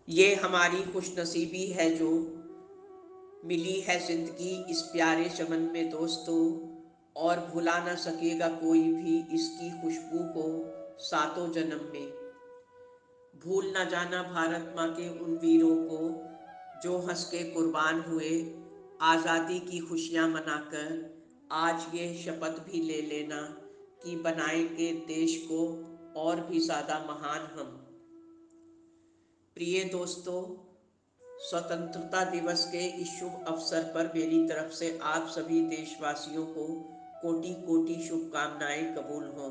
ये हमारी खुशनसीबी है जो मिली है जिंदगी इस प्यारे चमन में दोस्तों। और भुला ना सकेगा कोई भी इसकी खुशबू को सातों जन्म में। भूल ना जाना भारत माँ के उन वीरों को जो हंस के कुर्बान हुए आज़ादी की खुशियाँ मनाकर। आज ये शपथ भी ले लेना कि बनाएंगे देश को और भी ज़्यादा महान हम। प्रिय दोस्तों, स्वतंत्रता दिवस के इस शुभ अवसर पर मेरी तरफ से आप सभी देशवासियों को कोटि कोटि शुभकामनाएं कबूल हों।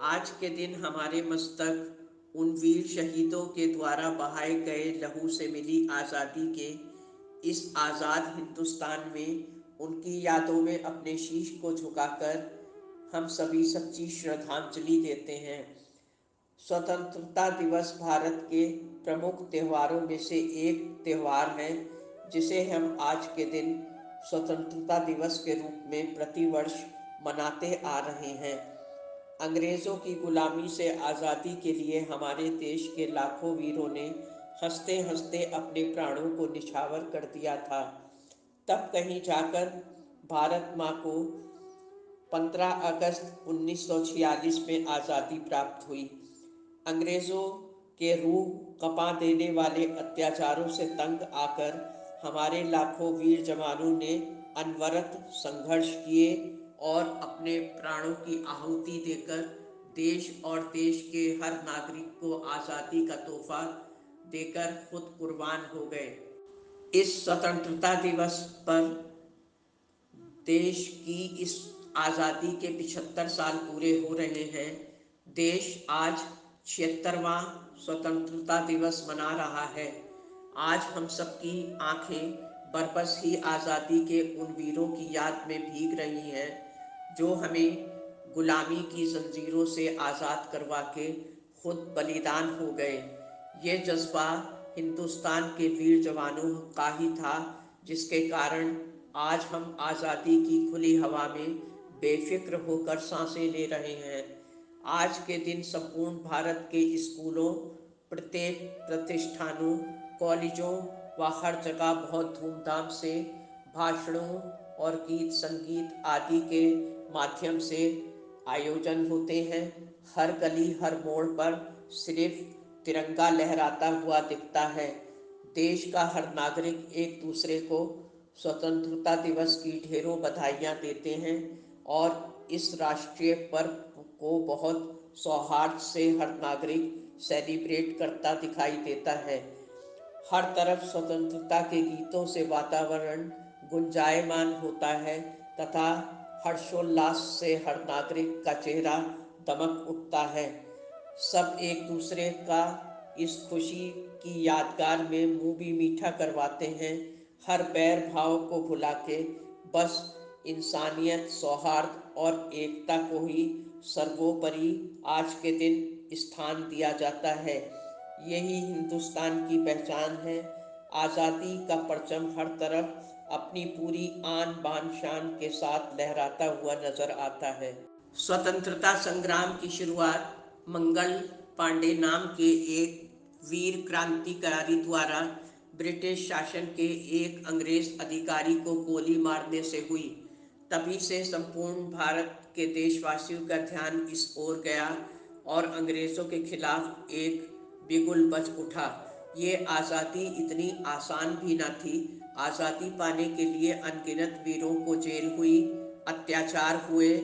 आज के दिन हमारे मस्तक उन वीर शहीदों के द्वारा बहाए गए लहू से मिली आज़ादी के इस आज़ाद हिंदुस्तान में उनकी यादों में अपने शीश को झुकाकर हम सभी सच्ची श्रद्धांजलि देते हैं। स्वतंत्रता दिवस भारत के प्रमुख त्योहारों में से एक त्यौहार है जिसे हम आज के दिन स्वतंत्रता दिवस के रूप में प्रतिवर्ष मनाते आ रहे हैं। अंग्रेज़ों की गुलामी से आज़ादी के लिए हमारे देश के लाखों वीरों ने हंसते हंसते अपने प्राणों को निछावर कर दिया था। तब कहीं जाकर भारत माँ को 15 अगस्त 1946 में आज़ादी प्राप्त हुई। अंग्रेज़ों के रूह कँपा देने वाले अत्याचारों से तंग आकर हमारे लाखों वीर जवानों ने अनवरत संघर्ष किए और अपने प्राणों की आहुति देकर देश और देश के हर नागरिक को आज़ादी का तोहफा देकर खुद कुर्बान हो गए। इस स्वतंत्रता दिवस पर देश की इस आज़ादी के 75 साल पूरे हो रहे हैं। देश आज 76वां स्वतंत्रता दिवस मना रहा है। आज हम सबकी आंखें बरबस ही आज़ादी के उन वीरों की याद में भीग रही हैं जो हमें गुलामी की जंजीरों से आज़ाद करवा के खुद बलिदान हो गए। ये जज्बा हिंदुस्तान के वीर जवानों का ही था जिसके कारण आज हम आज़ादी की खुली हवा में बेफिक्र होकर सांसें ले रहे हैं। आज के दिन संपूर्ण भारत के स्कूलों, प्रत्येक प्रतिष्ठानों, कॉलेजों व हर जगह बहुत धूमधाम से भाषणों और गीत संगीत आदि के माध्यम से आयोजन होते हैं। हर गली हर मोड़ पर सिर्फ तिरंगा लहराता हुआ दिखता है। देश का हर नागरिक एक दूसरे को स्वतंत्रता दिवस की ढेरों बधाइयाँ देते हैं और इस राष्ट्रीय पर्व को बहुत सौहार्द से हर नागरिक सेलिब्रेट करता दिखाई देता है। हर तरफ स्वतंत्रता के गीतों से वातावरण गुंजायमान होता है तथा हर्षोल्लास से हर नागरिक का चेहरा दमक उठता है। सब एक दूसरे का इस खुशी की यादगार में मुंह भी मीठा करवाते हैं। हर बैर भाव को भुला के बस इंसानियत, सौहार्द और एकता को ही सर्वोपरि आज के दिन स्थान दिया जाता है। यही हिंदुस्तान की पहचान है। आज़ादी का परचम हर तरफ अपनी पूरी आन बान शान के साथ लहराता हुआ नजर आता है। स्वतंत्रता संग्राम की शुरुआत मंगल पांडे नाम के एक वीर क्रांतिकारी द्वारा ब्रिटिश शासन के एक अंग्रेज अधिकारी को गोली मारने से हुई। तभी से संपूर्ण भारत के देशवासियों का ध्यान इस ओर गया और अंग्रेज़ों के खिलाफ एक बिगुल बज उठा। ये आज़ादी इतनी आसान भी न थी। आज़ादी पाने के लिए अनगिनत वीरों को जेल हुई, अत्याचार हुए,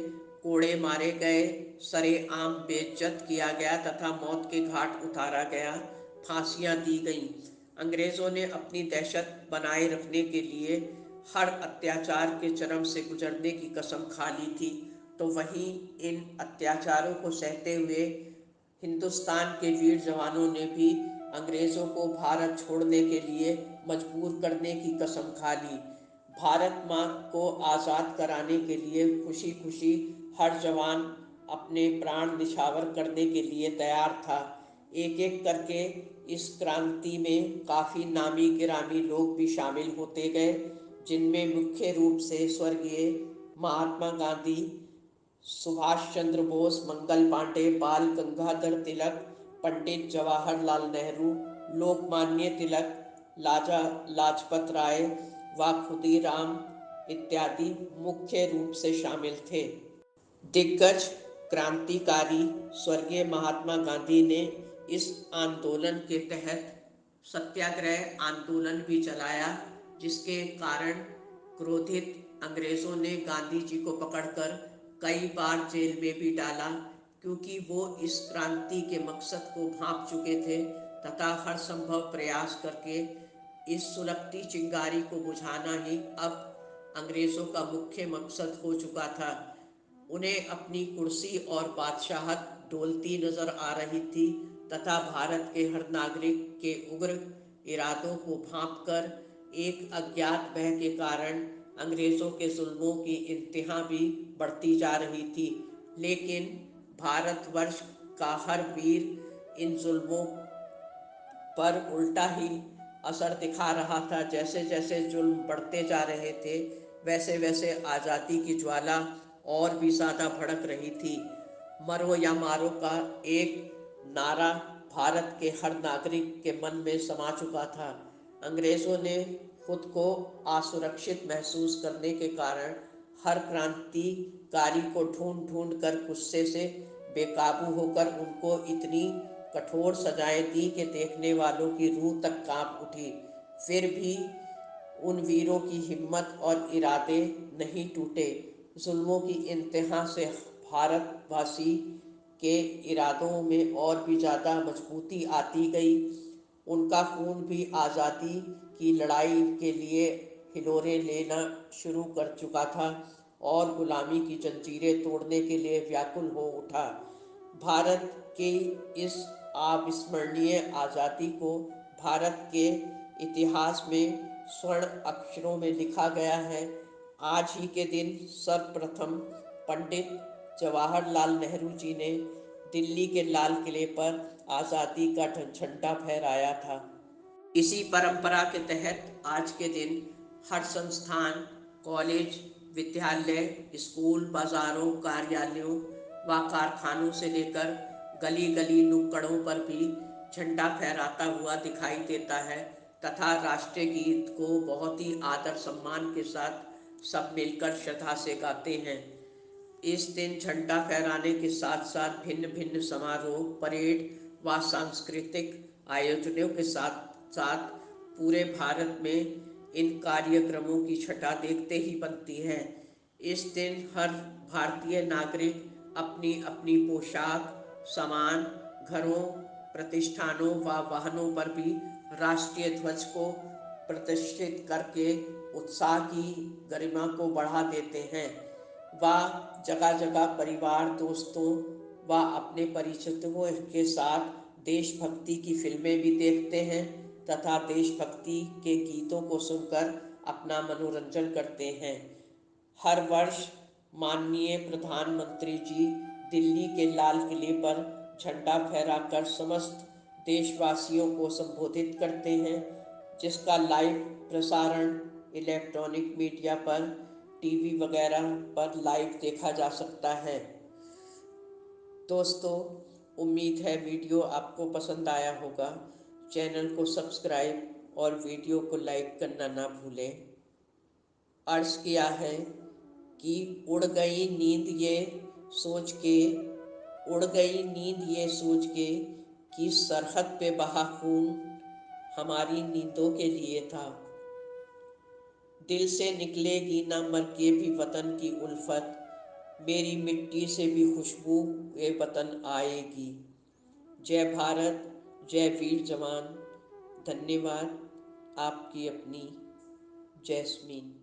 कोड़े मारे गए, सरेआम बेइज्जत किया गया तथा मौत के घाट उतारा गया, फांसियाँ दी गईं। अंग्रेज़ों ने अपनी दहशत बनाए रखने के लिए हर अत्याचार के चरम से गुजरने की कसम खा ली थी। तो वहीं इन अत्याचारों को सहते हुए हिंदुस्तान के वीर जवानों ने भी अंग्रेज़ों को भारत छोड़ने के लिए मजबूर करने की कसम खा ली। भारत माँ को आज़ाद कराने के लिए खुशी खुशी हर जवान अपने प्राण निछावर करने के लिए तैयार था। एक एक करके इस क्रांति में काफ़ी नामी गिरामी लोग भी शामिल होते गए, जिनमें मुख्य रूप से स्वर्गीय महात्मा गांधी, सुभाष चंद्र बोस, मंगल पांडे, बाल गंगाधर तिलक, पंडित जवाहरलाल नेहरू, लोकमान्य तिलक, लाजा लाजपत राय व खुदीराम इत्यादि मुख्य रूप से शामिल थे। दिग्गज क्रांतिकारी स्वर्गीय महात्मा गांधी ने इस आंदोलन के तहत सत्याग्रह आंदोलन भी चलाया, जिसके कारण क्रोधित अंग्रेजों ने गांधी जी को पकड़कर कई बार जेल में भी डाला, क्योंकि वो इस क्रांति के मकसद को भांप चुके थे तथा हर संभव प्रयास करके इस सुलगती चिंगारी को बुझाना ही अब अंग्रेजों का मुख्य मकसद हो चुका था। उन्हें अपनी कुर्सी और बादशाहत डोलती नजर आ रही थी तथा भारत के हर नागरिक के उग्र इरादों को भांपकर एक अज्ञात भय के कारण अंग्रेजों के जुल्मों की इंतहा भी बढ़ती जा रही थी। लेकिन भारतवर्ष का हर वीर इन जुल्मों पर उल्टा ही असर दिखा रहा था। जैसे जैसे जुल्म बढ़ते जा रहे थे, वैसे वैसे आज़ादी की ज्वाला और भी ज़्यादा भड़क रही थी। मरो या मारो का एक नारा भारत के हर नागरिक के मन में समा चुका था। अंग्रेज़ों ने खुद को असुरक्षित महसूस करने के कारण हर क्रांतिकारी को ढूंढ ढूंढ कर गुस्से से बेकाबू होकर उनको इतनी कठोर सजाएं दी कि देखने वालों की रूह तक कांप उठी। फिर भी उन वीरों की हिम्मत और इरादे नहीं टूटे। जुल्मों की इंतहा से भारतवासी के इरादों में और भी ज़्यादा मजबूती आती गई। उनका खून भी आज़ादी की लड़ाई के लिए हिलोरे लेना शुरू कर चुका था और गुलामी की जंजीरें तोड़ने के लिए व्याकुल हो उठा। भारत के इस अविस्मरणीय आज़ादी को भारत के इतिहास में स्वर्ण अक्षरों में लिखा गया है। आज ही के दिन सर्वप्रथम पंडित जवाहरलाल नेहरू जी ने दिल्ली के लाल किले पर आज़ादी का झंडा फहराया था। इसी परंपरा के तहत आज के दिन हर संस्थान, कॉलेज, विद्यालय, स्कूल, बाजारों, कार्यालयों व कारखानों से लेकर गली गली नुक्कड़ों पर भी झंडा फहराता हुआ दिखाई देता है तथा राष्ट्रीय गीत को बहुत ही आदर सम्मान के साथ सब मिलकर श्रद्धा से गाते हैं। इस दिन झंडा फहराने के साथ साथ भिन्न भिन्न समारोह, परेड व सांस्कृतिक आयोजनों के साथ साथ पूरे भारत में इन कार्यक्रमों की छटा देखते ही बनती है। इस दिन हर भारतीय नागरिक अपनी अपनी पोशाक, सामान, घरों, प्रतिष्ठानों व वाहनों पर भी राष्ट्रीय ध्वज को प्रतिष्ठित करके उत्साह की गरिमा को बढ़ा देते हैं। व जगह जगह परिवार, दोस्तों व अपने परिचितों के साथ देशभक्ति की फिल्में भी देखते हैं तथा देशभक्ति के गीतों को सुनकर अपना मनोरंजन करते हैं। हर वर्ष माननीय प्रधानमंत्री जी दिल्ली के लाल किले पर झंडा फहराकर समस्त देशवासियों को संबोधित करते हैं, जिसका लाइव प्रसारण इलेक्ट्रॉनिक मीडिया पर, टीवी वगैरह पर लाइव देखा जा सकता है। दोस्तों, उम्मीद है वीडियो आपको पसंद आया होगा। चैनल को सब्सक्राइब और वीडियो को लाइक करना ना भूलें। अर्ज किया है कि उड़ गई नींद ये सोच के, उड़ गई नींद ये सोच के कि सरहद पे बहा खून हमारी नींदों के लिए था। दिल से निकलेगी ना मर के भी वतन की उल्फत, मेरी मिट्टी से भी खुशबू ये वतन आएगी। जय भारत, जय वीर जवान। धन्यवाद। आपकी अपनी जैस्मीन।